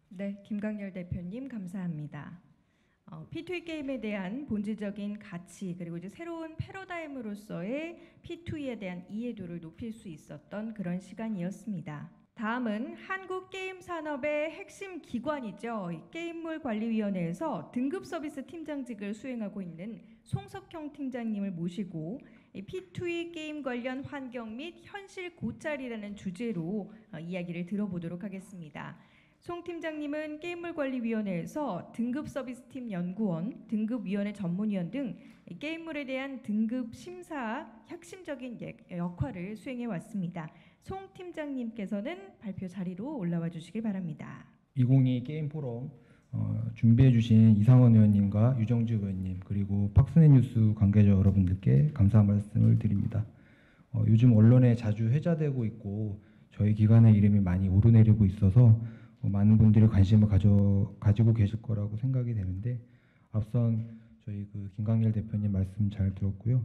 네, 김광열 대표님 감사합니다. P2E 게임에 대한 본질적인 가치 그리고 이제 새로운 패러다임으로서의 P2E에 대한 이해도를 높일 수 있었던 그런 시간이었습니다. 다음은 한국게임산업의 핵심 기관이죠. 이 게임물관리위원회에서 등급서비스 팀장직을 수행하고 있는 송석형 팀장님을 모시고 이 P2E 게임 관련 환경 및 현실 고찰이라는 주제로 이야기를 들어보도록 하겠습니다. 송 팀장님은 게임물관리위원회에서 등급서비스팀 연구원, 등급위원회 전문위원 등 게임물에 대한 등급 심사 핵심적인 역할을 수행해 왔습니다. 송 팀장님께서는 발표 자리로 올라와 주시길 바랍니다. 2022 게임 포럼 준비해 주신 이상원 의원님과 유정주 의원님 그리고 팍스넷 뉴스 관계자 여러분들께 감사 말씀을 드립니다. 요즘 언론에 자주 회자되고 있고 저희 기관의 이름이 많이 오르내리고 있어서 많은 분들이 관심을 가지고 계실 거라고 생각이 되는데 앞선 저희 김광열 대표님 말씀 잘 들었고요.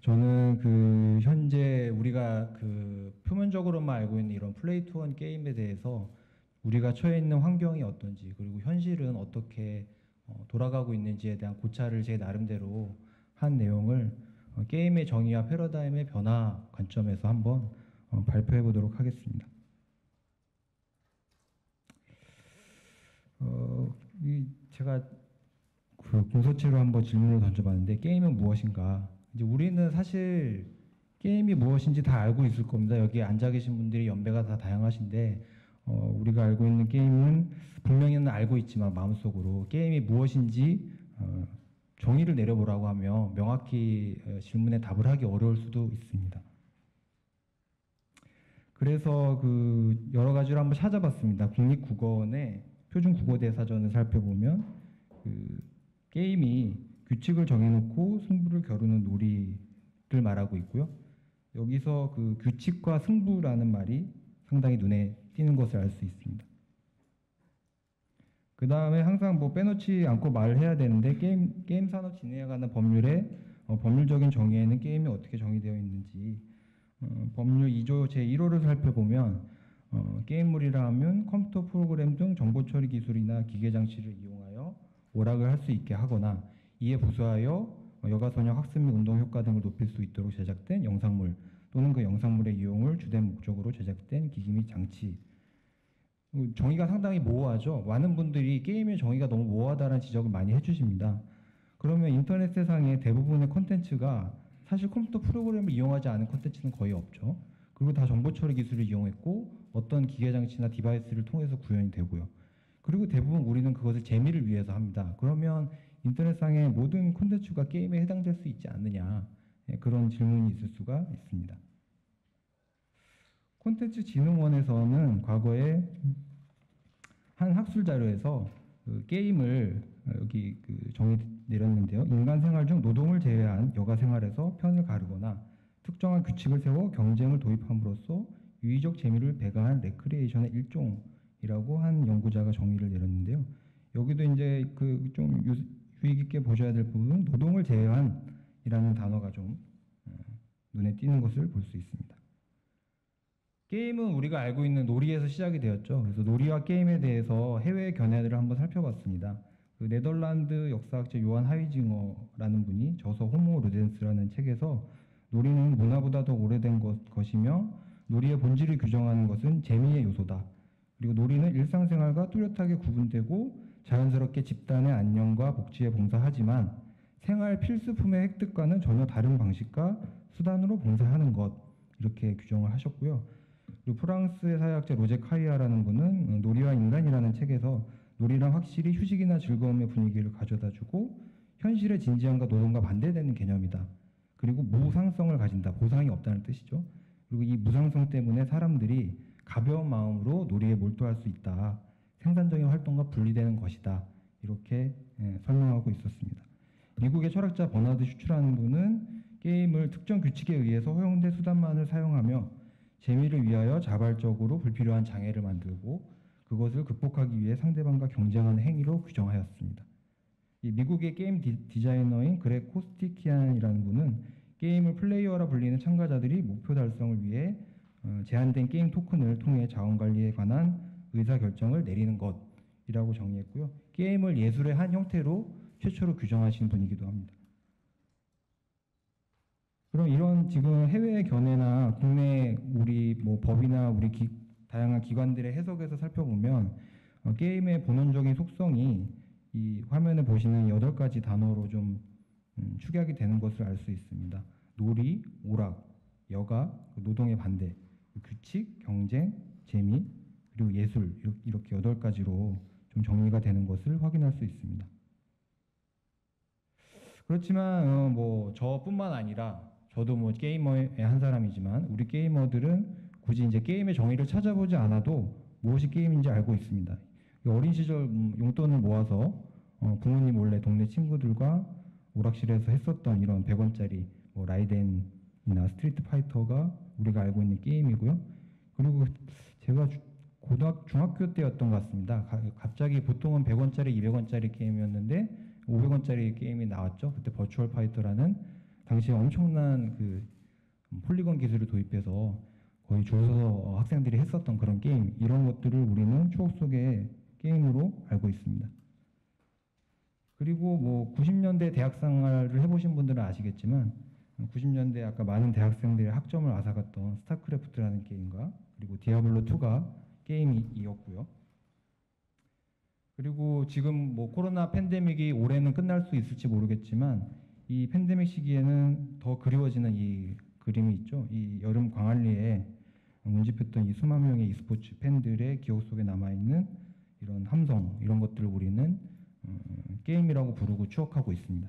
저는 현재 우리가 표면적으로만 알고 있는 이런 플레이 투 원 게임에 대해서 우리가 처해 있는 환경이 어떤지 그리고 현실은 어떻게 돌아가고 있는지에 대한 고찰을 제 나름대로 한 내용을 게임의 정의와 패러다임의 변화 관점에서 한번 발표해 보도록 하겠습니다. 제가 공서체로 한번 질문을 던져봤는데 게임은 무엇인가? 이제 우리는 사실 게임이 무엇인지 다 알고 있을 겁니다. 여기 앉아 계신 분들이 연배가 다 다양하신데 우리가 알고 있는 게임은 분명히는 알고 있지만 마음속으로 게임이 무엇인지 정의를 내려보라고 하면 명확히 질문에 답을 하기 어려울 수도 있습니다. 그래서 여러 가지로 한번 찾아봤습니다. 국립국어원의 표준국어대사전을 살펴보면 게임이 규칙을 정해놓고 승부를 겨루는 놀이를 말하고 있고요. 여기서 규칙과 승부라는 말이 상당히 눈에 띄는 것을 알 수 있습니다. 그 다음에 항상 빼놓지 않고 말을 해야 되는데 게임 산업 진행에 관한 법률의 법률적인 정의에는 게임이 어떻게 정의되어 있는지 법률 2조 제1호를 살펴보면 게임물이라 하면 컴퓨터 프로그램 등 정보 처리 기술이나 기계 장치를 이용하여 오락을 할 수 있게 하거나 이에 부수하여 여가선역 학습 및 운동 효과 등을 높일 수 있도록 제작된 영상물 또는 그 영상물의 이용을 주된 목적으로 제작된 기기 및 장치. 정의가 상당히 모호하죠. 많은 분들이 게임의 정의가 너무 모호하다는 지적을 많이 해주십니다. 그러면 인터넷 세상의 대부분의 콘텐츠가 사실 컴퓨터 프로그램을 이용하지 않은 콘텐츠는 거의 없죠. 그리고 다 정보 처리 기술을 이용했고 어떤 기계 장치나 디바이스를 통해서 구현이 되고요. 그리고 대부분 우리는 그것을 재미를 위해서 합니다. 그러면 인터넷상의 모든 콘텐츠가 게임에 해당될 수 있지 않느냐, 그런 질문이 있을 수가 있습니다. 콘텐츠진흥원에서는 과거에 한 학술 자료에서 게임을 여기 정의 내렸는데요. 인간 생활 중 노동을 제외한 여가 생활에서 편을 가르거나 특정한 규칙을 세워 경쟁을 도입함으로써 유의적 재미를 배가한 레크리에이션의 일종이라고 한 연구자가 정의를 내렸는데요. 여기도 이제 좀 유의 깊게 보셔야 될 부분은 노동을 제외한이라는 단어가 좀 눈에 띄는 것을 볼 수 있습니다. 게임은 우리가 알고 있는 놀이에서 시작이 되었죠. 그래서 놀이와 게임에 대해서 해외 견해들을 한번 살펴봤습니다. 네덜란드 역사학자 요한 하이징어라는 분이 저서 호모 루덴스라는 책에서 놀이는 문화보다 더 오래된 것이며 놀이의 본질을 규정하는 것은 재미의 요소다. 그리고 놀이는 일상생활과 뚜렷하게 구분되고 자연스럽게 집단의 안녕과 복지에 봉사하지만 생활 필수품의 획득과는 전혀 다른 방식과 수단으로 봉사하는 것, 이렇게 규정을 하셨고요. 그리고 프랑스의 사회학자 로제 카이아라는 분은 놀이와 인간이라는 책에서 놀이란 확실히 휴식이나 즐거움의 분위기를 가져다주고 현실의 진지함과 노동과 반대되는 개념이다. 그리고 무상성을 가진다. 보상이 없다는 뜻이죠. 그리고 이 무상성 때문에 사람들이 가벼운 마음으로 놀이에 몰두할 수 있다. 생산적인 활동과 분리되는 것이다. 이렇게 설명하고 있었습니다. 미국의 철학자 버나드 슈츠라는 분은 게임을 특정 규칙에 의해서 허용된 수단만을 사용하며 재미를 위하여 자발적으로 불필요한 장애를 만들고 그것을 극복하기 위해 상대방과 경쟁하는 행위로 규정하였습니다. 이 미국의 게임 디자이너인 그렉 코스티키안이라는 분은 게임을 플레이어라 불리는 참가자들이 목표 달성을 위해 제한된 게임 토큰을 통해 자원 관리에 관한 의사 결정을 내리는 것이라고 정의했고요. 게임을 예술의 한 형태로 최초로 규정하신 분이기도 합니다. 그럼 이런 지금 해외 견해나 국내 우리 뭐 법이나 우리 다양한 기관들의 해석에서 살펴보면 게임의 본원적인 속성이 이 화면에 보시는 8가지 단어로 좀 축약이 되는 것을 알 수 있습니다. 놀이, 오락, 여가, 노동의 반대, 규칙, 경쟁, 재미, 그리고 예술 이렇게 8가지로 좀 정리가 되는 것을 확인할 수 있습니다. 그렇지만 뭐 저뿐만 아니라 저도 뭐 게이머의 한 사람이지만 우리 게이머들은 굳이 이제 게임의 정의를 찾아보지 않아도 무엇이 게임인지 알고 있습니다. 어린 시절 용돈을 모아서 부모님 몰래 동네 친구들과 오락실에서 했었던 이런 100원짜리 뭐 라이덴이나 스트리트 파이터가 우리가 알고 있는 게임이고요. 그리고 제가 중학교 때였던 것 같습니다. 갑자기 보통은 100원짜리, 200원짜리 게임이었는데 500원짜리 게임이 나왔죠. 그때 버추얼 파이터라는 당시에 엄청난 그 폴리곤 기술을 도입해서 거의 줄 서서 학생들이 했었던 그런 게임, 이런 것들을 우리는 추억 속의 게임으로 알고 있습니다. 그리고 뭐 90년대 대학 생활을 해보신 분들은 아시겠지만 90년대 아까 많은 대학생들의 학점을 앗아갔던 스타크래프트라는 게임과 그리고 디아블로2가 게임이었고요. 그리고 지금 뭐 코로나 팬데믹이 올해는 끝날 수 있을지 모르겠지만 이 팬데믹 시기에는 더 그리워지는 이 그림이 있죠. 이 여름 광안리에 운집했던 이 수만 명의 e스포츠 팬들의 기억 속에 남아있는 이런 함성, 이런 것들을 우리는 게임이라고 부르고 추억하고 있습니다.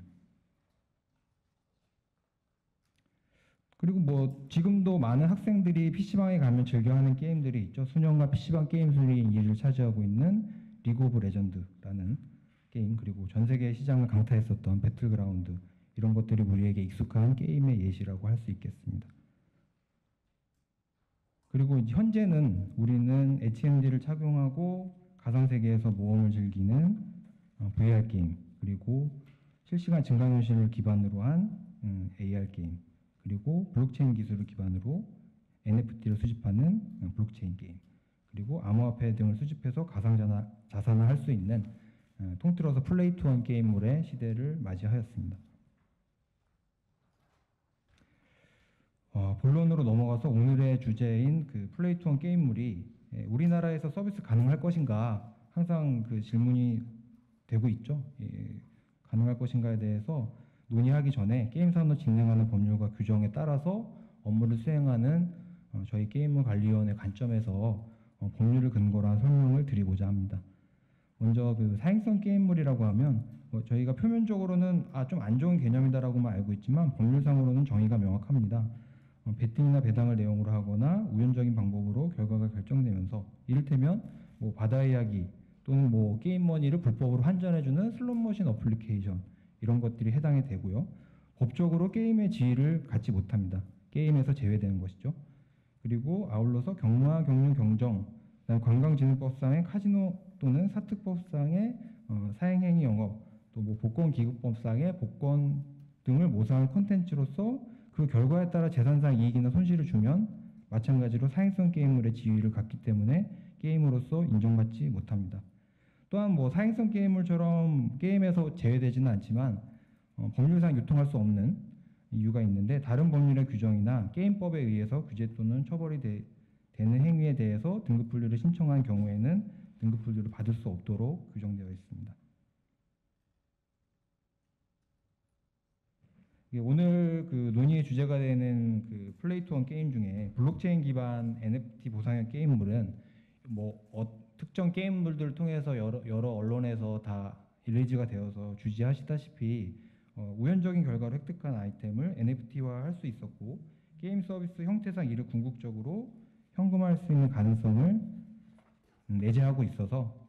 그리고 뭐 지금도 많은 학생들이 PC방에 가면 즐겨하는 게임들이 있죠. 수년간 PC방 게임술이 2위를 차지하고 있는 리그 오브 레전드라는 게임, 그리고 전 세계 시장을 강타했었던 배틀그라운드, 이런 것들이 우리에게 익숙한 게임의 예시라고 할 수 있겠습니다. 그리고 현재는 우리는 HMD를 착용하고 가상세계에서 모험을 즐기는 VR 게임, 그리고 실시간 증강현실을 기반으로 한 AR 게임, 그리고 블록체인 기술을 기반으로 NFT를 수집하는 블록체인 게임, 그리고 암호화폐 등을 수집해서 가상자산을 할 수 있는 통틀어서 플레이 투 원 게임물의 시대를 맞이하였습니다. 본론으로 넘어가서 오늘의 주제인 그 플레이 투 원 게임물이 우리나라에서 서비스 가능할 것인가 항상 그 질문이 되고 있죠. 가능할 것인가에 대해서 논의하기 전에 게임 산업 진행하는 법률과 규정에 따라서 업무를 수행하는 저희 게임물 관리위원회 관점에서 법률을 근거로 한 설명을 드리고자 합니다. 먼저 그 사행성 게임물이라고 하면 저희가 표면적으로는 좀 안 좋은 개념이다라고만 알고 있지만 법률상으로는 정의가 명확합니다. 베팅이나 배당을 내용으로 하거나 우연적인 방법으로 결과가 결정되면서 이를테면 뭐 바다 이야기 또는 뭐 게임 머니를 불법으로 환전해주는 슬롯머신 어플리케이션, 이런 것들이 해당이 되고요. 법적으로 게임의 지위를 갖지 못합니다. 게임에서 제외되는 것이죠. 그리고 아울러서 경마, 경륜, 경정, 관광진흥법상의 카지노 또는 사특법상의 사행행위 영업, 또 뭐 복권기급법상의 복권 등을 모사한 콘텐츠로서 그 결과에 따라 재산상 이익이나 손실을 주면 마찬가지로 사행성 게임물의 지위를 갖기 때문에 게임으로서 인정받지 못합니다. 또한 뭐 사행성 게임물처럼 게임에서 제외되지는 않지만 법률상 유통할 수 없는 이유가 있는데, 다른 법률의 규정이나 게임법에 의해서 규제 또는 처벌이 되는 행위에 대해서 등급 분류를 신청한 경우에는 등급 분류를 받을 수 없도록 규정되어 있습니다. 오늘 그 논의의 주제가 되는 그 플레이 투 원 게임 중에 블록체인 기반 NFT 보상형 게임물은 뭐 특정 게임물들을 통해서 여러 언론에서 다 릴리즈가 되어서 주지하시다시피 우연적인 결과로 획득한 아이템을 NFT화 할 수 있었고, 게임 서비스 형태상 이를 궁극적으로 현금화할 수 있는 가능성을 내재하고 있어서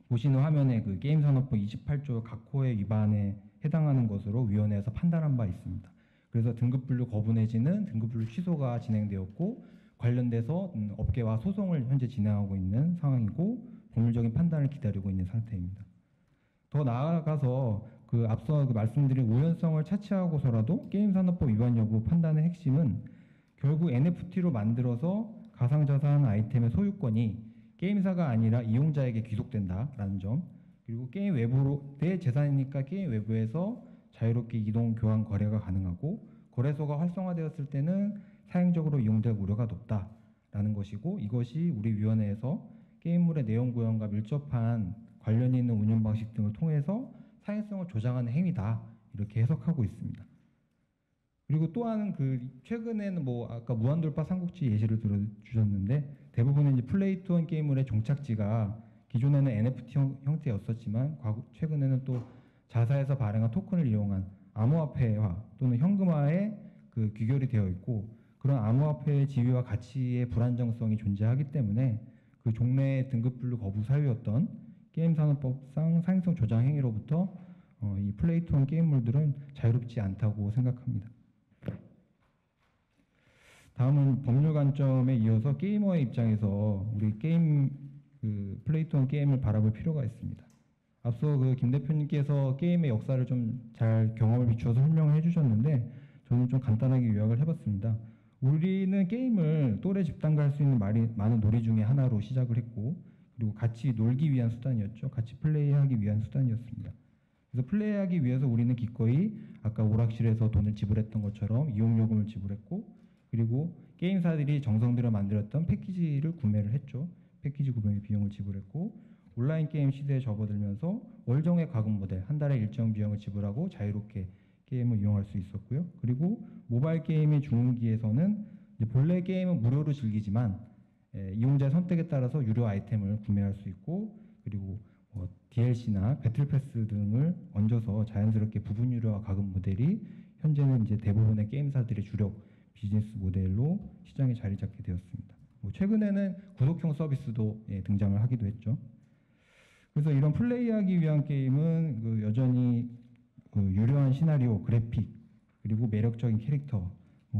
보시는 화면에 그 게임산업부 28조 각호의 위반에 해당하는 것으로 위원회에서 판단한 바 있습니다. 그래서 등급분류 거부 내지는 등급분류 취소가 진행되었고, 관련돼서 업계와 소송을 현재 진행하고 있는 상황이고 법률적인 판단을 기다리고 있는 상태입니다. 더 나아가서 그 앞서 그 말씀드린 우연성을 차치하고서라도 게임 산업법 위반 여부 판단의 핵심은 결국 NFT로 만들어서 가상자산 아이템의 소유권이 게임사가 아니라 이용자에게 귀속된다라는 점, 그리고 게임 외부로 내 재산이니까 게임 외부에서 자유롭게 이동, 교환, 거래가 가능하고 거래소가 활성화되었을 때는 사행적으로 이용될 우려가 높다라는 것이고, 이것이 우리 위원회에서 게임물의 내용 구현과 밀접한 관련이 있는 운영 방식 등을 통해서 사행성을 조장하는 행위다, 이렇게 해석하고 있습니다. 그리고 또한 그 최근에는 뭐 아까 무한돌파 삼국지 예시를 들어주셨는데, 대부분의 이제 플레이 투 원 게임물의 종착지가 기존에는 NFT 형태였었지만 최근에는 또 자사에서 발행한 토큰을 이용한 암호화폐화 또는 현금화에 그 귀결이 되어 있고, 그런 암호화폐의 지위와 가치의 불안정성이 존재하기 때문에 그 종래의 등급분류 거부 사유였던 게임산업법상 사행성 조장 행위로부터 이 플레이 투 원 게임물들은 자유롭지 않다고 생각합니다. 다음은 법률 관점에 이어서 게이머의 입장에서 우리 게임 그 플레이 투 원 게임을 바라볼 필요가 있습니다. 앞서 그 김 대표님께서 게임의 역사를 좀 잘 경험을 비추어서 설명해 주셨는데, 저는 좀 간단하게 요약을 해봤습니다. 우리는 게임을 또래 집단과 할 수 있는 많은 놀이 중에 하나로 시작을 했고, 그리고 같이 놀기 위한 수단이었죠. 같이 플레이하기 위한 수단이었습니다. 그래서 플레이하기 위해서 우리는 기꺼이 아까 오락실에서 돈을 지불했던 것처럼 이용요금을 지불했고, 그리고 게임사들이 정성 들여 만들었던 패키지를 구매를 했죠. 패키지 구매의 비용을 지불했고, 온라인 게임 시대에 접어들면서 월정액 가금 모델, 한 달에 일정 비용을 지불하고 자유롭게 게임을 이용할 수 있었고요. 그리고 모바일 게임의 중흥기에서는 본래 게임은 무료로 즐기지만 이용자의 선택에 따라서 유료 아이템을 구매할 수 있고, 그리고 DLC나 배틀 패스 등을 얹어서 자연스럽게 부분 유료화 가금 모델이 현재는 이제 대부분의 게임사들의 주력 비즈니스 모델로 시장에 자리 잡게 되었습니다. 최근에는 구독형 서비스도 등장을 하기도 했죠. 그래서 이런 플레이하기 위한 게임은 그 여전히 유려한 시나리오, 그래픽, 그리고 매력적인 캐릭터,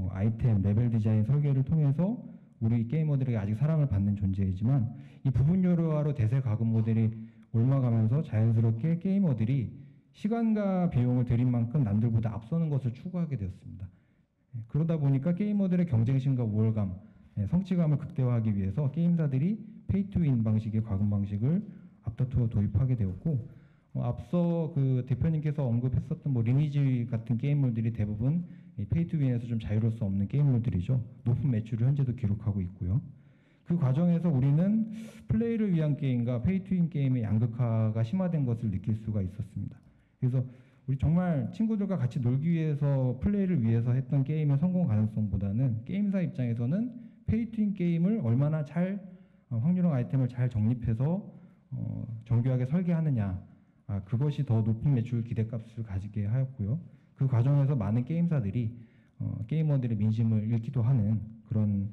아이템, 레벨 디자인 설계를 통해서 우리 게이머들에게 아직 사랑을 받는 존재이지만, 이 부분 유료화로 대세 가금 모델이 옮아가면서 자연스럽게 게이머들이 시간과 비용을 들인 만큼 남들보다 앞서는 것을 추구하게 되었습니다. 그러다 보니까 게이머들의 경쟁심과 우월감, 성취감을 극대화하기 위해서 게임사들이 페이 투 윈 방식의 과금 방식을 앞다투어 도입하게 되었고, 앞서 그 대표님께서 언급했었던 뭐 리니지 같은 게임물들이 대부분 페이 투 윈에서 좀 자유로울 수 없는 게임물들이죠. 높은 매출을 현재도 기록하고 있고요. 그 과정에서 우리는 플레이를 위한 게임과 페이 투 윈 게임의 양극화가 심화된 것을 느낄 수가 있었습니다. 그래서 우리 정말 친구들과 같이 놀기 위해서 플레이를 위해서 했던 게임의 성공 가능성보다는 게임사 입장에서는 페이 투 윈 게임을 얼마나 잘 확률형 아이템을 잘 정립해서 정교하게 설계하느냐, 그것이 더 높은 매출 기대값을 가지게 하였고요. 그 과정에서 많은 게임사들이 게이머들의 민심을 잃기도 하는 그런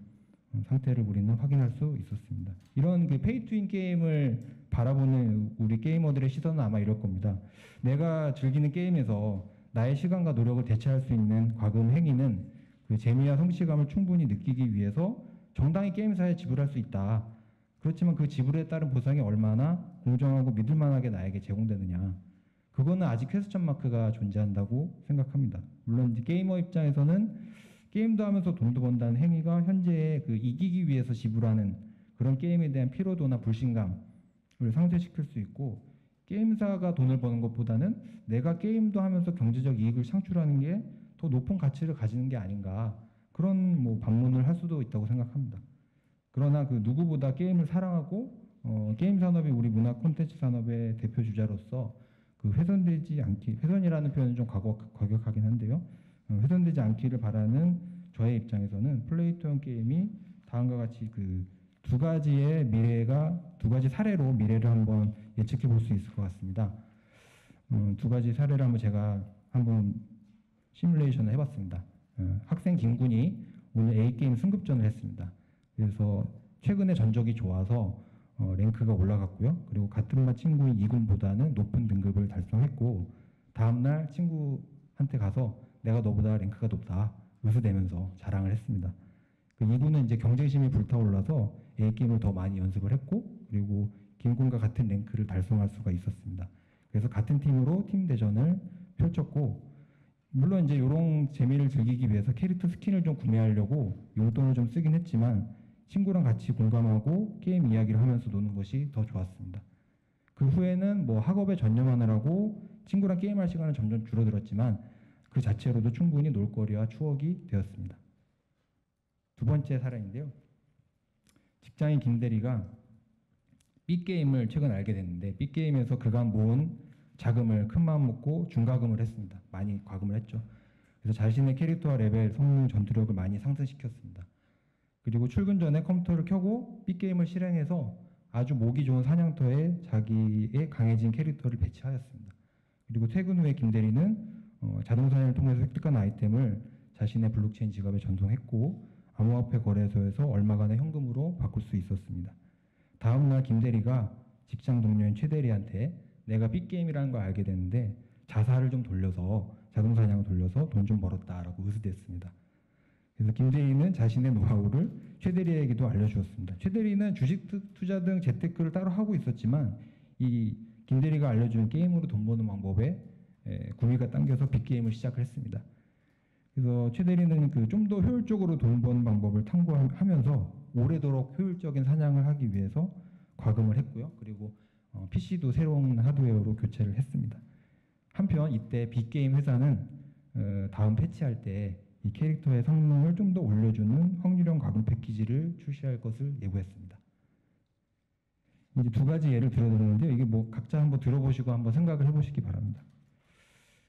상태를 우리는 확인할 수 있었습니다. 이런 그 페이 투 윈 게임을 바라보는 우리 게이머들의 시선은 아마 이럴 겁니다. 내가 즐기는 게임에서 나의 시간과 노력을 대체할 수 있는 과금 행위는 그 재미와 성취감을 충분히 느끼기 위해서 정당히 게임사에 지불할 수 있다. 그렇지만 그 지불에 따른 보상이 얼마나 공정하고 믿을만하게 나에게 제공되느냐, 그거는 아직 퀘스천 마크가 존재한다고 생각합니다. 물론 이제 게이머 입장에서는 게임도 하면서 돈도 번다는 행위가 현재의 그 이기기 위해서 지불하는 그런 게임에 대한 피로도나 불신감을 상쇄시킬 수 있고, 게임사가 돈을 버는 것보다는 내가 게임도 하면서 경제적 이익을 창출하는 게 더 높은 가치를 가지는 게 아닌가, 그런 뭐 반문을 할 수도 있다고 생각합니다. 그러나 그 누구보다 게임을 사랑하고 게임 산업이 우리 문화 콘텐츠 산업의 대표 주자로서 그 훼손되지 않기, 훼손이라는 표현은 좀 과격하긴 한데요. 훼손되지 않기를 바라는 저의 입장에서는 플레이 투 원 게임이 다음과 같이 그 두 가지의 미래가, 두 가지 사례로 미래를 한번 예측해 볼 수 있을 것 같습니다. 두 가지 사례를 한번 제가 한번 시뮬레이션을 해봤습니다. 학생 김군이 오늘 A게임 승급전을 했습니다. 그래서 최근에 전적이 좋아서 랭크가 올라갔고요. 그리고 같은 반 친구인 2군보다는 높은 등급을 달성했고, 다음날 친구한테 가서 내가 너보다 랭크가 높다 웃으대면서 자랑을 했습니다. 그 2군은 이제 경쟁심이 불타올라서 A게임을 더 많이 연습을 했고, 그리고 김군과 같은 랭크를 달성할 수가 있었습니다. 그래서 같은 팀으로 팀 대전을 펼쳤고, 물론 이제 이런 재미를 즐기기 위해서 캐릭터 스킨을 좀 구매하려고 용돈을 좀 쓰긴 했지만 친구랑 같이 공감하고 게임 이야기를 하면서 노는 것이 더 좋았습니다. 그 후에는 뭐 학업에 전념하느라고 친구랑 게임할 시간은 점점 줄어들었지만 그 자체로도 충분히 놀거리와 추억이 되었습니다. 두 번째 사례인데요. 직장인 김대리가 삐게임을 최근 알게 됐는데, 삐게임에서 그간 모은 자금을 큰마음 먹고 중과금을 했습니다. 많이 과금을 했죠. 그래서 자신의 캐릭터와 레벨, 성능, 전투력을 많이 상승시켰습니다. 그리고 출근 전에 컴퓨터를 켜고 삐게임을 실행해서 아주 모기 좋은 사냥터에 자기의 강해진 캐릭터를 배치하였습니다. 그리고 퇴근 후에 김대리는 자동 사냥을 통해서 획득한 아이템을 자신의 블록체인 지갑에 전송했고 암호화폐 거래소에서 얼마간의 현금으로 바꿀 수 있었습니다. 다음날 김대리가 직장 동료인 최대리한테 내가 빅게임이라는 걸 알게 됐는데 자사를 좀 돌려서 자동사냥을 돌려서 돈 좀 벌었다라고 으스댔습니다. 그래서 김대리는 자신의 노하우를 최대리에게도 알려주었습니다. 최대리는 주식 투자 등 재테크를 따로 하고 있었지만 이 김대리가 알려준 게임으로 돈 버는 방법에 구미가 당겨서 빅게임을 시작을 했습니다. 그래서 최대리는 그 좀 더 효율적으로 돈 버는 방법을 탐구하면서 오래도록 효율적인 사냥을 하기 위해서 과금을 했고요. 그리고 PC도 새로운 하드웨어로 교체를 했습니다. 한편 이때 빅게임 회사는 다음 패치할 때 이 캐릭터의 성능을 좀 더 올려주는 확률형 과금 패키지를 출시할 것을 예고했습니다. 이제 두 가지 예를 들어드렸는데요. 이게 뭐 각자 한번 들어보시고 한번 생각을 해보시기 바랍니다.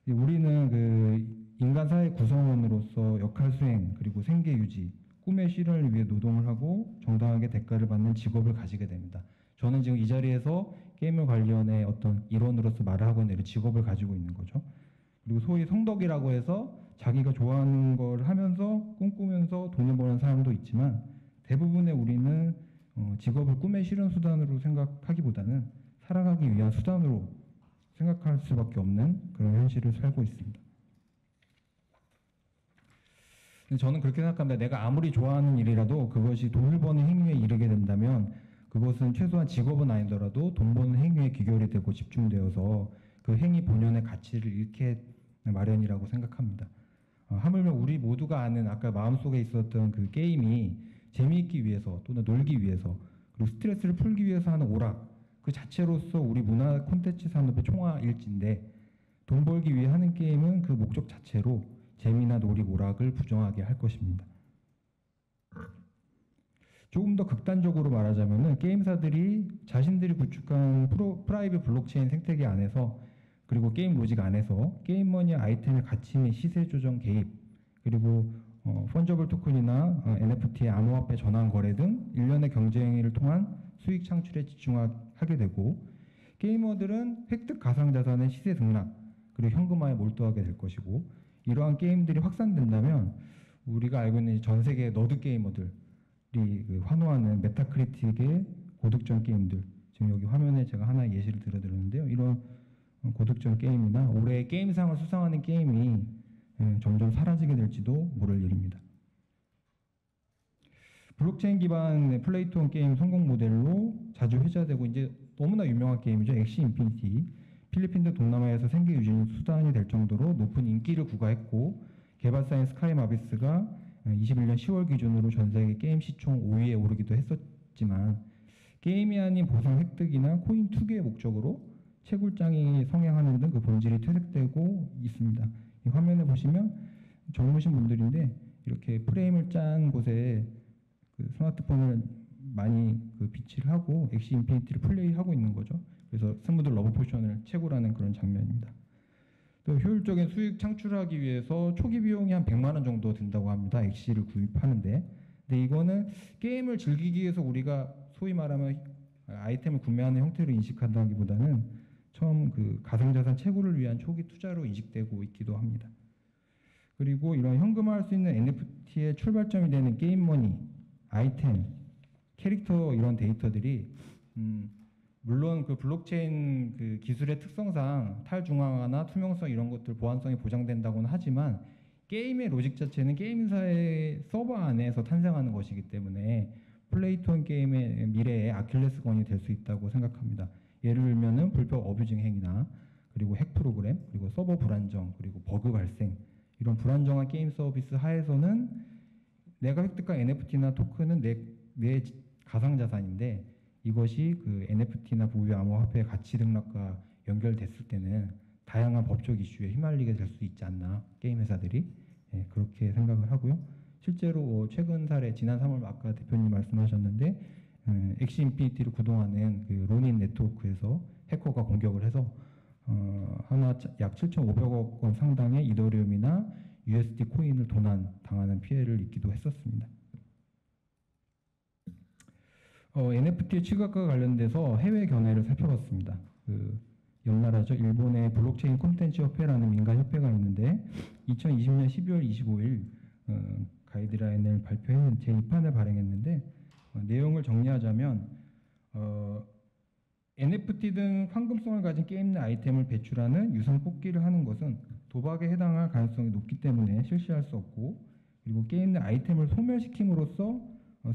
우리는 그 인간 사회 구성원으로서 역할 수행 그리고 생계 유지, 꿈의 실현을 위해 노동을 하고 정당하게 대가를 받는 직업을 가지게 됩니다. 저는 지금 이 자리에서 게임을 관련해 어떤 일원으로서 말을 하고 있는 직업을 가지고 있는 거죠. 그리고 소위 성덕이라고 해서 자기가 좋아하는 걸 하면서 꿈꾸면서 돈을 버는 사람도 있지만 대부분의 우리는 직업을 꿈의 실현 수단으로 생각하기보다는 살아가기 위한 수단으로 생각할 수밖에 없는 그런 현실을 살고 있습니다. 저는 그렇게 생각합니다. 내가 아무리 좋아하는 일이라도 그것이 돈을 버는 행위에 이르게 된다면 그것은 최소한 직업은 아니더라도 돈 버는 행위에 귀결이 되고 집중되어서 그 행위 본연의 가치를 잃게 마련이라고 생각합니다. 하물며 우리 모두가 아는 아까 마음속에 있었던 그 게임이 재미있기 위해서 또는 놀기 위해서 그리고 스트레스를 풀기 위해서 하는 오락 그 자체로서 우리 문화 콘텐츠 산업의 총화일지인데 돈 벌기 위해 하는 게임은 그 목적 자체로 재미나 놀이, 오락을 부정하게 할 것입니다. 조금 더 극단적으로 말하자면은 게임사들이 자신들이 구축한 프라이빗 블록체인 생태계 안에서 그리고 게임 로직 안에서 게임머니 아이템의 가치 및 시세 조정 개입 그리고 펀저블 토큰이나 NFT의 암호화폐 전환 거래 등 일련의 경쟁을 통한 수익 창출에 집중하게 되고 게이머들은 획득 가상자산의 시세 등락 그리고 현금화에 몰두하게 될 것이고 이러한 게임들이 확산된다면 우리가 알고 있는 전 세계 너드 게이머들이 환호하는 메타크리틱의 고득점 게임들 지금 여기 화면에 제가 하나 예시를 들어드렸는데요. 이런 고득점 게임이나 올해 게임상을 수상하는 게임이 점점 사라지게 될지도 모를 일입니다. 블록체인 기반의 플레이투 게임 성공 모델로 자주 회자되고 이제 너무나 유명한 게임이죠. 엑시 인피니티. 필리핀 등 동남아에서 생계 유지 수단이 될 정도로 높은 인기를 구가했고 개발사인 스카이 마비스가 21년 10월 기준으로 전 세계 게임 시총 5위에 오르기도 했었지만 게임이 아닌 보상 획득이나 코인 투기의 목적으로 채굴장이 성행하는 등 그 본질이 퇴색되고 있습니다. 이 화면에 보시면 젊으신 분들인데 이렇게 프레임을 짠 곳에 그 스마트폰을 많이 그 비치를 하고 엑시 인피니티를 플레이하고 있는 거죠. 그래서 스무드 러브 포션을 채굴하는 그런 장면입니다. 또 효율적인 수익 창출하기 위해서 초기 비용이 한 100만 원 정도 든다고 합니다. 엑시를 구입하는데. 근데 이거는 게임을 즐기기 위해서 우리가 소위 말하면 아이템을 구매하는 형태로 인식한다기보다는 처음 그 가상자산 채굴을 위한 초기 투자로 인식되고 있기도 합니다. 그리고 이런 현금화할 수 있는 NFT의 출발점이 되는 게임머니, 아이템, 캐릭터 이런 데이터들이 물론 그 블록체인 그 기술의 특성상 탈중앙화나 투명성 이런 것들 보안성이 보장된다고는 하지만 게임의 로직 자체는 게임사의 서버 안에서 탄생하는 것이기 때문에 플레이투 게임의 미래의 아킬레스건이 될 수 있다고 생각합니다. 예를 들면은 불법 어뷰징 행위나 그리고 핵 프로그램, 그리고 서버 불안정, 그리고 버그 발생, 이런 불안정한 게임 서비스 하에서는 내가 획득한 NFT나 토큰은 내 가상자산인데, 이것이 그 NFT나 보유 암호화폐 가치 등락과 연결됐을 때는 다양한 법적 이슈에 휘말리게 될 수 있지 않나, 게임 회사들이. 예, 그렇게 생각을 하고요. 실제로 최근 사례, 지난 3월 아까 대표님 말씀하셨는데, 엑시 인피니티를 구동하는 그 로닌 네트워크에서 해커가 공격을 해서 하나 약 7,500억 원 상당의 이더리움이나 USD 코인을 도난 당하는 피해를 입기도 했었습니다. NFT 취급과 관련돼서 해외 견해를 살펴봤습니다. 그 옆나라죠. 일본의 블록체인 콘텐츠 협회라는 민간 협회가 있는데 2020년 12월 25일 가이드라인을 발표해 제2판을 발행했는데, 내용을 정리하자면 NFT 등 황금성을 가진 게임 내 아이템을 배출하는 유상 뽑기를 하는 것은 도박에 해당할 가능성이 높기 때문에 실시할 수 없고, 그리고 게임 내 아이템을 소멸시킴으로써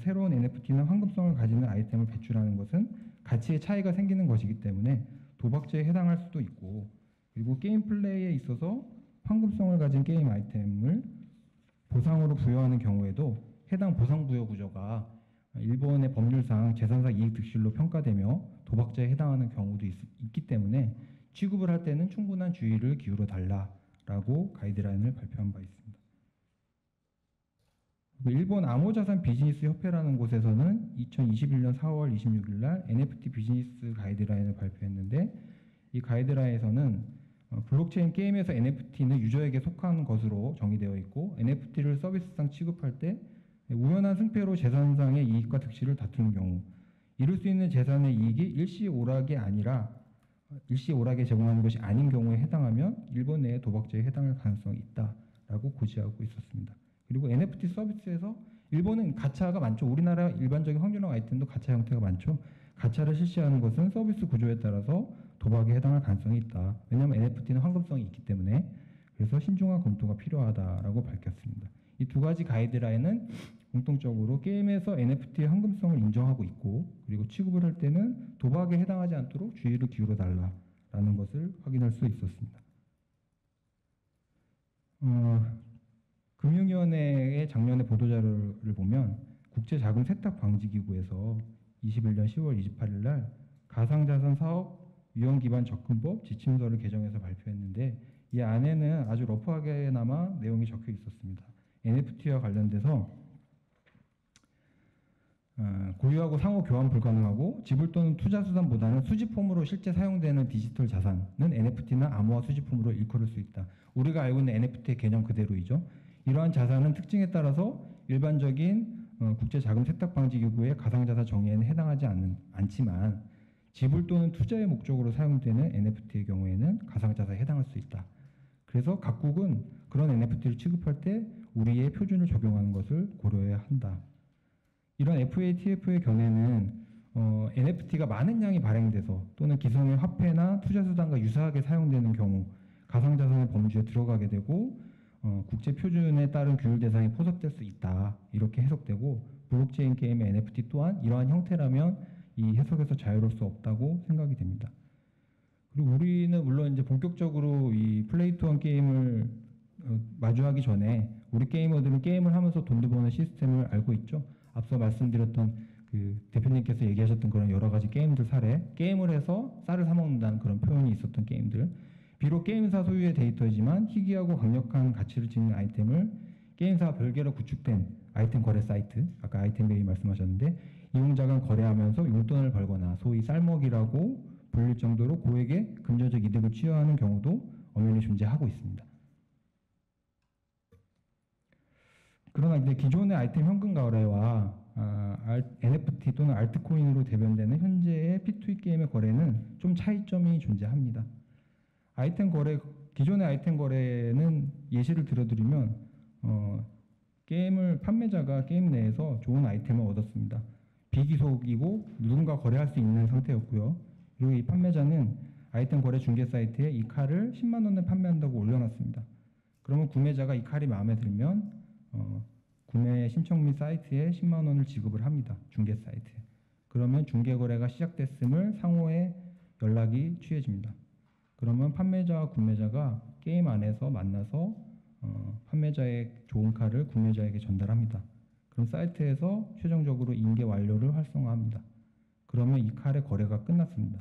새로운 NFT나 황금성을 가지는 아이템을 배출하는 것은 가치의 차이가 생기는 것이기 때문에 도박죄에 해당할 수도 있고, 그리고 게임 플레이에 있어서 황금성을 가진 게임 아이템을 보상으로 부여하는 경우에도 해당 보상 부여 구조가 일본의 법률상 재산상 이익 득실로 평가되며 도박죄에 해당하는 경우도 있기 때문에 취급을 할 때는 충분한 주의를 기울여 달라라고 가이드라인을 발표한 바 있습니다. 일본 암호자산 비즈니스 협회라는 곳에서는 2021년 4월 26일 날 NFT 비즈니스 가이드라인을 발표했는데, 이 가이드라인에서는 블록체인 게임에서 NFT는 유저에게 속한 것으로 정의되어 있고, NFT를 서비스상 취급할 때 우연한 승패로 재산상의 이익과 득실을 다투는 경우, 이룰 수 있는 재산의 이익이 일시오락이 제공하는 것이 아닌 경우에 해당하면 일본 내의 도박죄에 해당할 가능성이 있다라고 고지하고 있었습니다. 그리고 NFT 서비스에서 일본은 가차가 많죠. 우리나라 일반적인 확률형 아이템도 가차 형태가 많죠. 가차를 실시하는 것은 서비스 구조에 따라서 도박에 해당할 가능성이 있다. 왜냐하면 NFT는 황금성이 있기 때문에. 그래서 신중한 검토가 필요하다라고 밝혔습니다. 이 두 가지 가이드라인은 공통적으로 게임에서 NFT의 황금성을 인정하고 있고, 그리고 취급을 할 때는 도박에 해당하지 않도록 주의를 기울여 달라라는 것을 확인할 수 있었습니다. 금융위원회의 작년의 보도자료를 보면 국제자금세탁방지기구에서 21년 10월 28일 날 가상자산 사업 위험 기반 접근법 지침서를 개정해서 발표했는데, 이 안에는 아주 러프하게나마 내용이 적혀 있었습니다. NFT와 관련돼서 고유하고 상호 교환 불가능하고 지불 또는 투자 수단보다는 수집폼으로 실제 사용되는 디지털 자산은 NFT나 암호화 수집품으로 일컬을 수 있다. 우리가 알고 있는 NFT의 개념 그대로이죠. 이러한 자산은 특징에 따라서 일반적인 국제자금세탁방지기구의 가상자산 정의에는 해당하지 않지만 지불 또는 투자의 목적으로 사용되는 NFT의 경우에는 가상자산에 해당할 수 있다. 그래서 각국은 그런 NFT를 취급할 때 우리의 표준을 적용하는 것을 고려해야 한다. 이런 FATF의 견해는 NFT가 많은 양이 발행돼서 또는 기성의 화폐나 투자수단과 유사하게 사용되는 경우 가상자산의 범주에 들어가게 되고 국제 표준에 따른 규율 대상에 포섭될 수 있다. 이렇게 해석되고, 블록체인 게임의 NFT 또한 이러한 형태라면 이 해석에서 자유로울 수 없다고 생각이 됩니다. 그리고 우리는 물론 이제 본격적으로 이 플레이 투 원 게임을 마주하기 전에 우리 게이머들은 게임을 하면서 돈도 버는 시스템을 알고 있죠. 앞서 말씀드렸던 그 대표님께서 얘기하셨던 그런 여러 가지 게임들 사례, 게임을 해서 쌀을 사 먹는다는 그런 표현이 있었던 게임들, 비록 게임사 소유의 데이터이지만 희귀하고 강력한 가치를 지닌 아이템을 게임사와 별개로 구축된 아이템 거래 사이트, 아까 아이템베이 말씀하셨는데, 이용자가 거래하면서 용돈을 벌거나 소위 쌀먹이라고 불릴 정도로 고액의 금전적 이득을 취하하는 경우도 엄연히 존재하고 있습니다. 그러나 이제 기존의 아이템 현금 거래와 NFT 또는 알트코인으로 대변되는 현재의 P2E 게임의 거래는 좀 차이점이 존재합니다. 기존의 아이템 거래는 예시를 들어드리면 판매자가 게임 내에서 좋은 아이템을 얻었습니다. 비기속이고 누군가 거래할 수 있는 상태였고요. 그리고 이 판매자는 아이템 거래 중개 사이트에 이 칼을 10만 원에 판매한다고 올려놨습니다. 그러면 구매자가 이 칼이 마음에 들면 구매 신청 및 사이트에 10만 원을 지급을 합니다. 중개 사이트에. 그러면 중개 거래가 시작됐음을 상호에 연락이 취해집니다. 그러면 판매자와 구매자가 게임 안에서 만나서 판매자의 좋은 칼을 구매자에게 전달합니다. 그럼 사이트에서 최종적으로 인계 완료를 활성화합니다. 그러면 이 칼의 거래가 끝났습니다.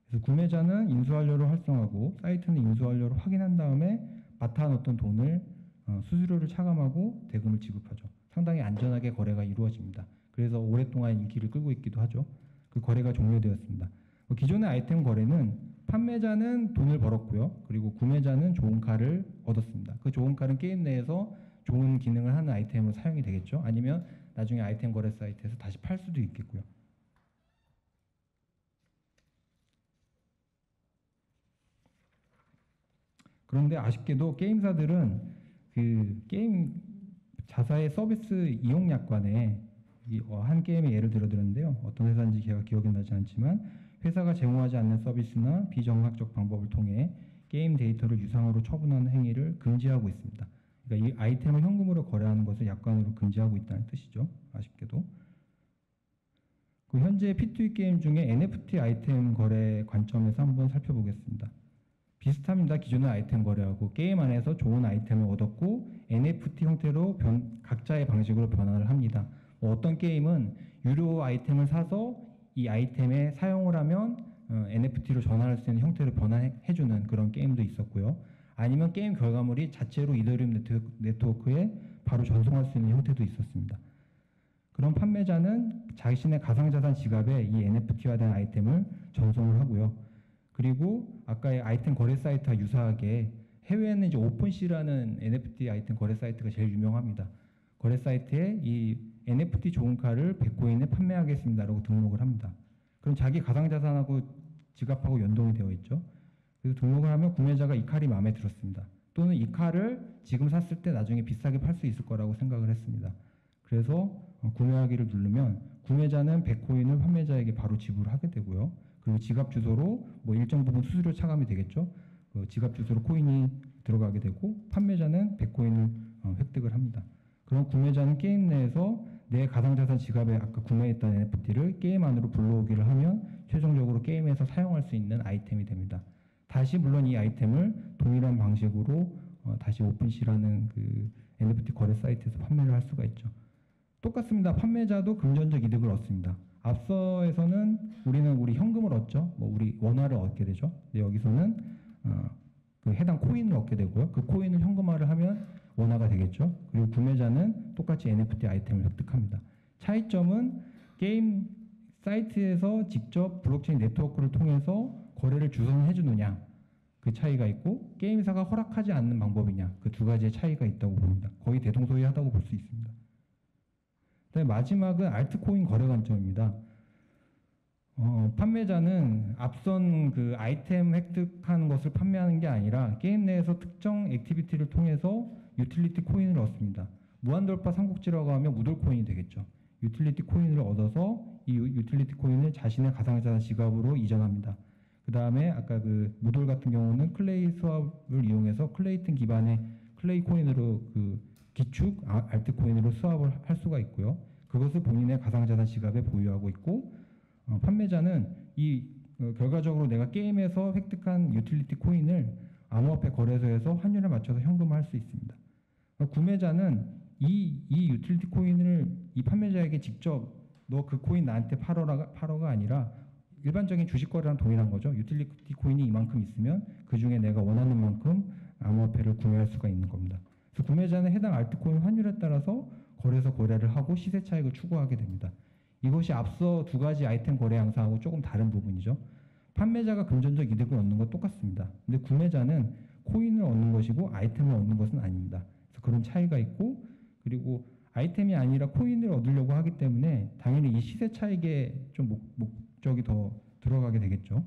그래서 구매자는 인수 완료를 활성화하고 사이트는 인수 완료를 확인한 다음에 맡아놓던 돈을 수수료를 차감하고 대금을 지급하죠. 상당히 안전하게 거래가 이루어집니다. 그래서 오랫동안 인기를 끌고 있기도 하죠. 그 거래가 종료되었습니다. 기존의 아이템 거래는 판매자는 돈을 벌었고요. 그리고 구매자는 좋은 칼을 얻었습니다. 그 좋은 칼은 게임 내에서 좋은 기능을 하는 아이템으로 사용이 되겠죠. 아니면 나중에 아이템 거래 사이트에서 다시 팔 수도 있겠고요. 그런데 아쉽게도 게임사들은 그 게임 자사의 서비스 이용 약관에 한 게임의 예를 들었는데요. 어떤 회사인지 제가 기억이 나지 않지만 회사가 제공하지 않는 서비스나 비정상적 방법을 통해 게임 데이터를 유상으로 처분하는 행위를 금지하고 있습니다. 그러니까 이 아이템을 현금으로 거래하는 것을 약관으로 금지하고 있다는 뜻이죠. 아쉽게도. 그 현재 P2E 게임 중에 NFT 아이템 거래 관점에서 한번 살펴보겠습니다. 비슷합니다. 기존의 아이템 거래하고 게임 안에서 좋은 아이템을 얻었고 NFT 형태로 각자의 방식으로 변화를 합니다. 어떤 게임은 유료 아이템을 사서 이 아이템에 사용을 하면 NFT로 전환할 수 있는 형태로 변환해주는 그런 게임도 있었고요. 아니면 게임 결과물이 자체로 이더리움 네트워크에 바로 전송할 수 있는 형태도 있었습니다. 그럼 판매자는 자신의 가상자산 지갑에 이 NFT화된 아이템을 전송을 하고요. 그리고 아까의 아이템 거래 사이트와 유사하게 해외에는 이제 오픈시라는 NFT 아이템 거래 사이트가 제일 유명합니다. 거래 사이트에 이 NFT 좋은 칼을 100코인에 판매하겠습니다라고 등록을 합니다. 그럼 자기 가상자산하고 지갑하고 연동이 되어 있죠. 그래서 등록을 하면 구매자가 이 칼이 마음에 들었습니다. 또는 이 칼을 지금 샀을 때 나중에 비싸게 팔 수 있을 거라고 생각을 했습니다. 그래서 구매하기를 누르면 구매자는 100코인을 판매자에게 바로 지불을 하게 되고요. 그리고 지갑 주소로 뭐 일정 부분 수수료 차감이 되겠죠. 그 지갑 주소로 코인이 들어가게 되고 판매자는 100코인을 획득을 합니다. 그럼 구매자는 게임 내에서 내 가상자산 지갑에 아까 구매했던 NFT를 게임 안으로 불러오기를 하면 최종적으로 게임에서 사용할 수 있는 아이템이 됩니다. 다시 물론 이 아이템을 동일한 방식으로 다시 오픈시라는 그 NFT 거래 사이트에서 판매를 할 수가 있죠. 똑같습니다. 판매자도 금전적 이득을 얻습니다. 앞서에서는 우리는 우리 현금을 얻죠. 뭐 우리 원화를 얻게 되죠. 근데 여기서는 그 해당 코인을 얻게 되고요. 그 코인을 현금화를 하면 원화가 되겠죠. 그리고 구매자는 똑같이 NFT 아이템을 획득합니다. 차이점은 게임 사이트에서 직접 블록체인 네트워크를 통해서 거래를 주선해 주느냐 그 차이가 있고 게임사가 허락하지 않는 방법이냐 그 두 가지의 차이가 있다고 봅니다. 거의 대동소이하다고 볼 수 있습니다. 그다음에 마지막은 알트코인 거래 관점입니다. 판매자는 앞선 그 아이템 획득한 것을 판매하는 게 아니라 게임 내에서 특정 액티비티를 통해서 유틸리티 코인을 얻습니다. 무한돌파 삼국지라고 하면 무돌코인이 되겠죠. 유틸리티 코인을 얻어서 이 유틸리티 코인을 자신의 가상자산 지갑으로 이전합니다. 그 다음에 아까 그 무돌 같은 경우는 클레이 수압을 이용해서 클레이튼 기반의 클레이 코인으로 그 기축 알트코인으로 수합을 할 수가 있고요. 그것을 본인의 가상자산 지갑에 보유하고 있고 판매자는 이 결과적으로 내가 게임에서 획득한 유틸리티 코인을 암호화폐 거래소에서 환율에 맞춰서 현금화할 수 있습니다. 구매자는 이 유틸리티 코인을 이 판매자에게 직접 너 그 코인 나한테 팔어가 아니라 일반적인 주식 거래랑 동일한 거죠. 유틸리티 코인이 이만큼 있으면 그 중에 내가 원하는 만큼 암호화폐를 구매할 수가 있는 겁니다. 그래서 구매자는 해당 알트코인 환율에 따라서 거래소 거래를 하고 시세 차익을 추구하게 됩니다. 이것이 앞서 두 가지 아이템 거래 양상하고 조금 다른 부분이죠. 판매자가 금전적 이득을 얻는 건 똑같습니다. 근데 구매자는 코인을 얻는 것이고 아이템을 얻는 것은 아닙니다. 그래서 그런 차이가 있고 그리고 아이템이 아니라 코인을 얻으려고 하기 때문에 당연히 이 시세 차익에 좀 목적이 더 들어가게 되겠죠.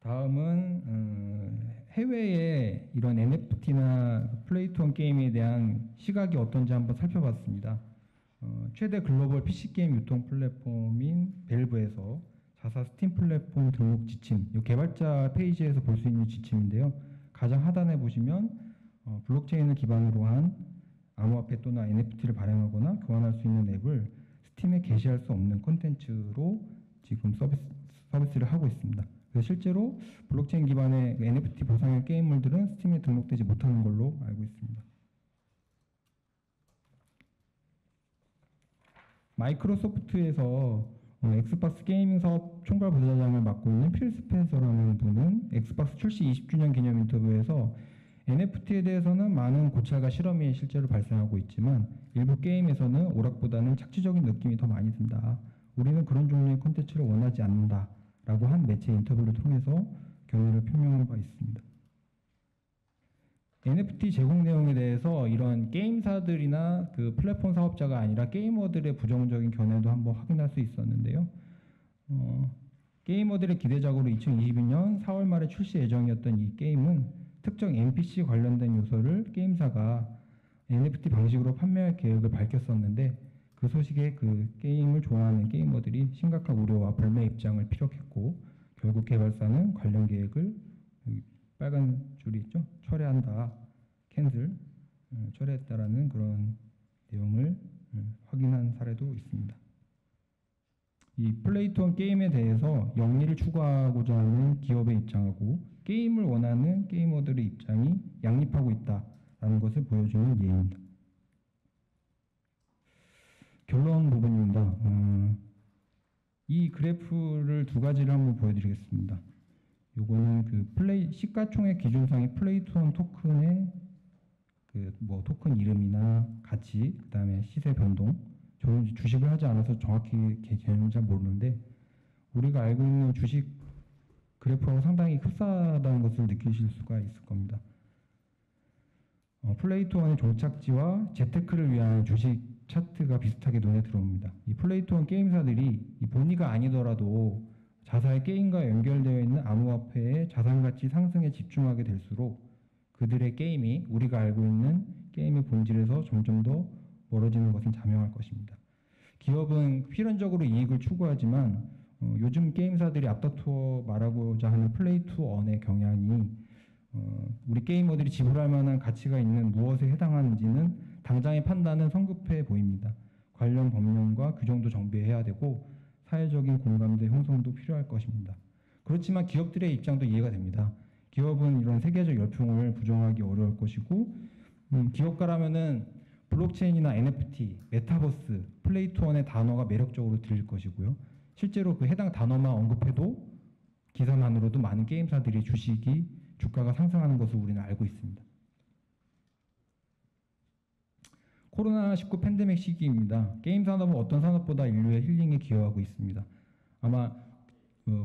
다음은 해외의 이런 NFT나 플레이투원 게임에 대한 시각이 어떤지 한번 살펴봤습니다. 최대 글로벌 PC게임 유통 플랫폼인 밸브에서 자사 스팀 플랫폼 등록 지침, 이 개발자 페이지에서 볼 수 있는 지침인데요. 가장 하단에 보시면 블록체인을 기반으로 한 암호화폐 또는 NFT를 발행하거나 교환할 수 있는 앱을 스팀에 게시할 수 없는 콘텐츠로 지금 서비스를 하고 있습니다. 그래서 실제로 블록체인 기반의 NFT 보상형 게임물들은 스팀에 등록되지 못하는 걸로 알고 있습니다. 마이크로소프트에서 엑스박스 게이밍 사업 총괄 부사장을 맡고 있는 필 스펜서라는 분은 엑스박스 출시 20주년 기념 인터뷰에서 NFT에 대해서는 많은 고찰과 실험이 실제로 발생하고 있지만 일부 게임에서는 오락보다는 착취적인 느낌이 더 많이 든다. 우리는 그런 종류의 콘텐츠를 원하지 않는다. 라고 한 매체 인터뷰를 통해서 견해를 표명한 바 있습니다. NFT 제공 내용에 대해서 이런 게임사들이나 그 플랫폼 사업자가 아니라 게이머들의 부정적인 견해도 한번 확인할 수 있었는데요. 게이머들의 기대작으로 2022년 4월 말에 출시 예정이었던 이 게임은 특정 NPC 관련된 요소를 게임사가 NFT 방식으로 판매할 계획을 밝혔었는데 그 소식에 그 게임을 좋아하는 게이머들이 심각한 우려와 불매 입장을 피력했고 결국 개발사는 관련 계획을 빨간 줄이 있죠? 철회한다, 캔슬, 철회했다라는 그런 내용을 확인한 사례도 있습니다. 이 플레이 투 원 게임에 대해서 영리를 추구하고자 하는 기업의 입장하고 게임을 원하는 게이머들의 입장이 양립하고 있다라는 것을 보여주는 예입니다. 결론 부분입니다. 이 그래프를 두 가지를 한번 보여드리겠습니다. 요거는 그 시가총액 기준상의 플레이 투 원 토큰의 토큰 이름이나 가치, 그 다음에 시세 변동. 저는 주식을 하지 않아서 정확히 개념을 잘 모르는데 우리가 알고 있는 주식 그래프하고 상당히 흡사하다는 것을 느끼실 수가 있을 겁니다. 플레이 투 원의 종착지와 재테크를 위한 주식 차트가 비슷하게 눈에 들어옵니다. 이 플레이 투 원 게임사들이 이 본의가 아니더라도 자사의 게임과 연결되어 있는 암호화폐의 자산가치 상승에 집중하게 될수록 그들의 게임이 우리가 알고 있는 게임의 본질에서 점점 더 멀어지는 것은 자명할 것입니다. 기업은 필연적으로 이익을 추구하지만 요즘 게임사들이 앞다투어 말하고자 하는 플레이 투 원의 경향이 우리 게이머들이 지불할 만한 가치가 있는 무엇에 해당하는지는 당장의 판단은 성급해 보입니다. 관련 법령과 규정도 정비해야 되고 사회적인 공감대 형성도 필요할 것입니다. 그렇지만 기업들의 입장도 이해가 됩니다. 기업은 이런 세계적 열풍을 부정하기 어려울 것이고 기업가라면은 블록체인이나 NFT, 메타버스, 플레이 투 원의 단어가 매력적으로 들릴 것이고요. 실제로 그 해당 단어만 언급해도 기사만으로도 많은 게임사들이 주가가 상승하는 것을 우리는 알고 있습니다. 코로나19 팬데믹 시기입니다. 게임 산업은 어떤 산업보다 인류의 힐링에 기여하고 있습니다. 아마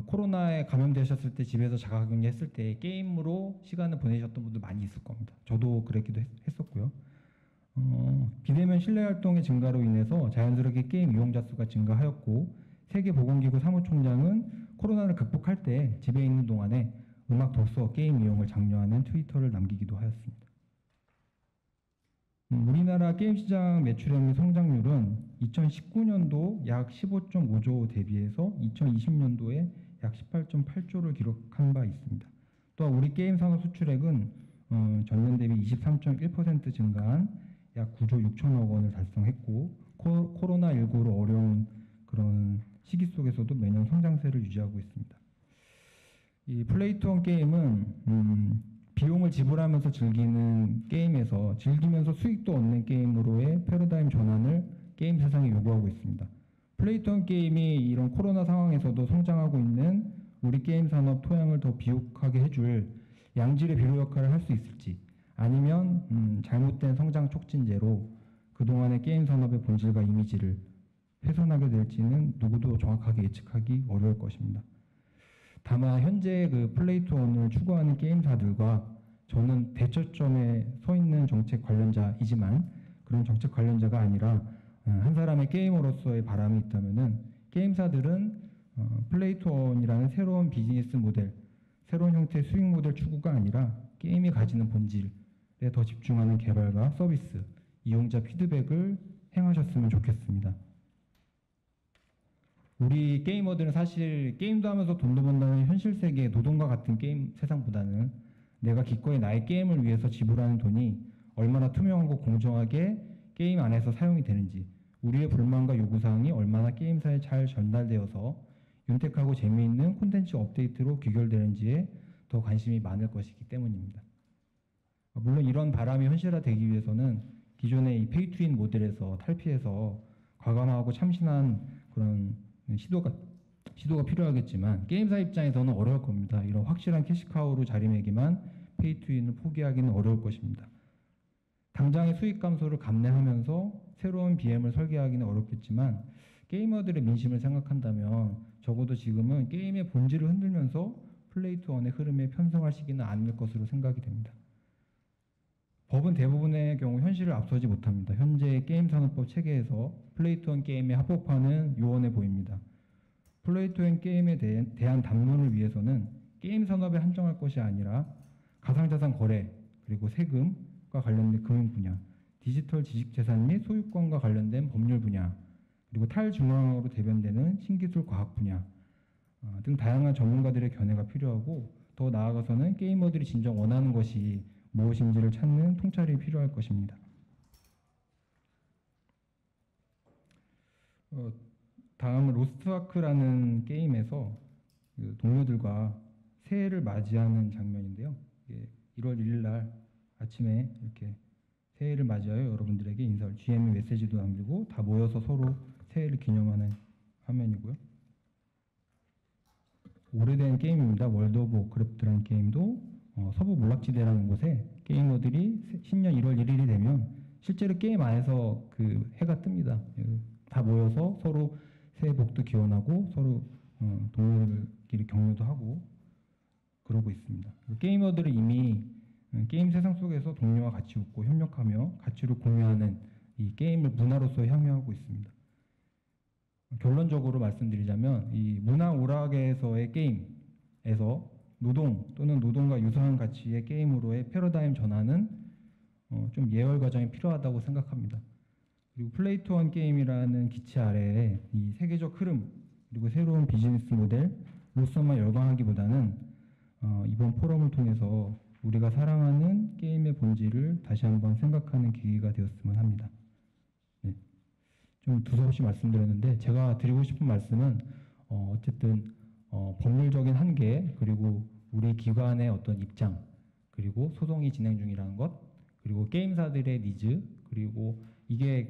코로나에 감염되셨을 때 집에서 자가격리 했을 때 게임으로 시간을 보내셨던 분들 많이 있을 겁니다. 저도 그랬기도 했었고요. 비대면 실내 활동의 증가로 인해서 자연스럽게 게임 이용자 수가 증가하였고 세계보건기구 사무총장은 코로나를 극복할 때 집에 있는 동안에 음악, 독서, 게임 이용을 장려하는 트위터를 남기기도 하였습니다. 우리나라 게임 시장 매출액 및 성장률은 2019년도 약 15.5조 대비해서 2020년도에 약 18.8조를 기록한 바 있습니다. 또한 우리 게임 산업 수출액은 전년 대비 23.1% 증가한 약 9조 6천억 원을 달성했고 코로나19로 어려운 그런 시기 속에서도 매년 성장세를 유지하고 있습니다. 이 플레이 투 원 게임은 비용을 지불하면서 즐기는 게임에서 즐기면서 수익도 얻는 게임으로의 패러다임 전환을 게임 세상에 요구하고 있습니다. 플레이 투 원 게임이 이런 코로나 상황에서도 성장하고 있는 우리 게임 산업 토양을 더 비옥하게 해줄 양질의 비료 역할을 할 수 있을지 아니면 잘못된 성장 촉진제로 그동안의 게임 산업의 본질과 이미지를 훼손하게 될지는 누구도 정확하게 예측하기 어려울 것입니다. 다만 현재 그 플레이 투 원을 추구하는 게임사들과 저는 대처점에 서 있는 정책 관련자이지만 그런 정책 관련자가 아니라 한 사람의 게이머로서의 바람이 있다면은 게임사들은 플레이 투 원이라는 새로운 비즈니스 모델, 새로운 형태의 수익 모델 추구가 아니라 게임이 가지는 본질에 더 집중하는 개발과 서비스, 이용자 피드백을 행하셨으면 좋겠습니다. 우리 게이머들은 사실 게임도 하면서 돈도 번다는 현실 세계의 노동과 같은 게임 세상보다는 내가 기꺼이 나의 게임을 위해서 지불하는 돈이 얼마나 투명하고 공정하게 게임 안에서 사용이 되는지 우리의 불만과 요구사항이 얼마나 게임사에 잘 전달되어서 윤택하고 재미있는 콘텐츠 업데이트로 귀결되는지에 더 관심이 많을 것이기 때문입니다. 물론 이런 바람이 현실화되기 위해서는 기존의 이 페이투윈 모델에서 탈피해서 과감하고 참신한 그런 시도가 필요하겠지만 게임사 입장에서는 어려울 겁니다. 이런 확실한 캐시카우로 자리매김한 페이투윈을 포기하기는 어려울 것입니다. 당장의 수익 감소를 감내하면서 새로운 BM을 설계하기는 어렵겠지만 게이머들의 민심을 생각한다면 적어도 지금은 게임의 본질을 흔들면서 플레이 투 원의 흐름에 편성할 시기는 아닐 것으로 생각이 됩니다. 법은 대부분의 경우 현실을 앞서지 못합니다. 현재 게임산업법 체계에서 플레이 투 원 게임의 합법화는 요원해 보입니다. 플레이 투 원 게임에 대한 담론을 위해서는 게임 산업에 한정할 것이 아니라 가상자산 거래, 그리고 세금과 관련된 금융 분야, 디지털 지식재산 및 소유권과 관련된 법률 분야, 그리고 탈중앙으로 대변되는 신기술 과학 분야 등 다양한 전문가들의 견해가 필요하고, 더 나아가서는 게이머들이 진정 원하는 것이 무엇인지를 찾는 통찰이 필요할 것입니다. 다음은 로스트아크라는 게임에서 그 동료들과 새해를 맞이하는 장면인데요. 1월 1일 날 아침에 이렇게 새해를 맞이하여 여러분들에게 인사를, GM이 메시지도 남기고 다 모여서 서로 새해를 기념하는 화면이고요. 오래된 게임입니다. 월드 오브 워크래프트라는 게임도 서부 몰락지대라는 곳에 게이머들이 신년 1월 1일이 되면 실제로 게임 안에서 그 해가 뜹니다. 다 모여서 서로 새해 복도 기원하고 서로 동료들끼리 격려도 하고 그러고 있습니다. 게이머들은 이미 게임 세상 속에서 동료와 같이 웃고 협력하며 가치를 공유하는 이 게임을 문화로서 향유하고 있습니다. 결론적으로 말씀드리자면 이 문화 오락에서의 게임에서 노동 또는 노동과 유사한 가치의 게임으로의 패러다임 전환은 좀 예열 과정이 필요하다고 생각합니다. 그리고 플레이 투 원 게임이라는 기치 아래에 이 세계적 흐름 그리고 새로운 비즈니스 모델로서만 열광하기보다는 이번 포럼을 통해서 우리가 사랑하는 게임의 본질을 다시 한번 생각하는 계기가 되었으면 합니다. 네. 좀 두서없이 말씀드렸는데 제가 드리고 싶은 말씀은 어쨌든 법률적인 한계, 그리고 우리 기관의 어떤 입장, 그리고 소송이 진행 중이라는 것, 그리고 게임사들의 니즈, 그리고 이게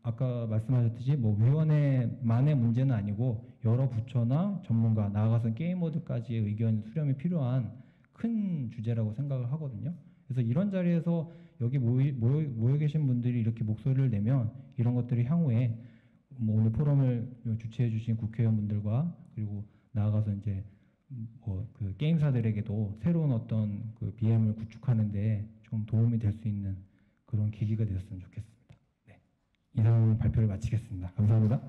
아까 말씀하셨듯이 뭐 위원회만의 문제는 아니고 여러 부처나 전문가, 나아가서 게이머들까지의 의견 수렴이 필요한 큰 주제라고 생각을 하거든요. 그래서 이런 자리에서 여기 모여 계신 분들이 이렇게 목소리를 내면 이런 것들이 향후에 뭐 오늘 포럼을 주최해 주신 국회의원분들과 그리고 나아가서 이제 그 게임사들에게도 새로운 어떤 그 BM을 구축하는데 좀 도움이 될 수 있는 그런 계기가 되었으면 좋겠습니다. 네. 이상 발표를 마치겠습니다. 감사합니다.